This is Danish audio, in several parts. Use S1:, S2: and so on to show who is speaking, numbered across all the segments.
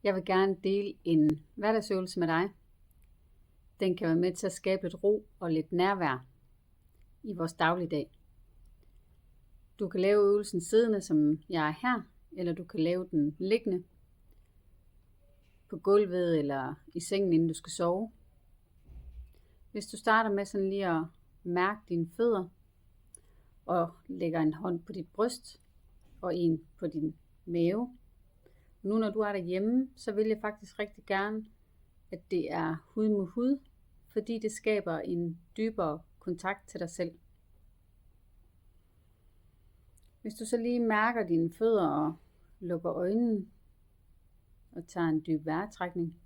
S1: Jeg vil gerne dele en hverdagsøvelse med dig. Den kan være med til at skabe lidt ro og lidt nærvær i vores dagligdag. Du kan lave øvelsen siddende, som jeg er her, eller du kan lave den liggende på gulvet eller i sengen, inden du skal sove. Hvis du starter med sådan lige at mærke dine fødder, og lægger en hånd på dit bryst og en på din mave. Nu når du er derhjemme, så vil jeg faktisk rigtig gerne, at det er hud mod hud, fordi det skaber en dybere kontakt til dig selv. Hvis du så lige mærker dine fødder og lukker øjnene og tager en dyb vejrtrækning.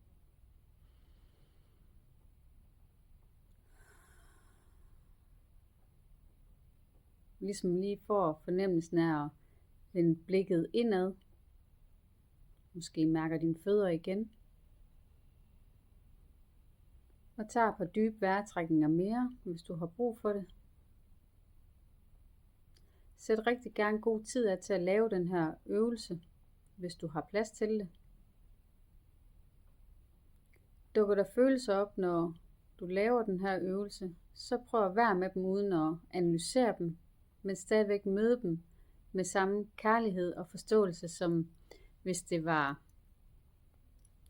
S1: Ligesom lige får fornemmelsen af at vende blikket indad. Måske mærker dine fødder igen. Og tager et par dybe vejrtrækninger mere, hvis du har brug for det. Sæt rigtig gerne god tid af til at lave den her øvelse, hvis du har plads til det. Dukker der følelser op, når du laver den her øvelse, så prøv at være med dem uden at analysere dem, men stadigvæk møde dem med samme kærlighed og forståelse, som hvis det var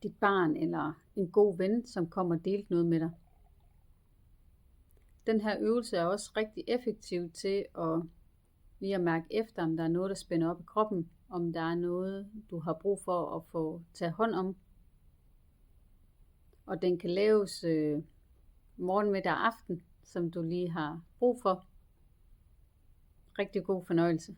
S1: dit barn eller en god ven, som kommer og delte noget med dig. Den her øvelse er også rigtig effektiv til lige at mærke efter, om der er noget, der spænder op i kroppen, om der er noget, du har brug for at få taget hånd om. Og den kan laves morgen, middag og aften, som du lige har brug for. Rigtig god fornøjelse.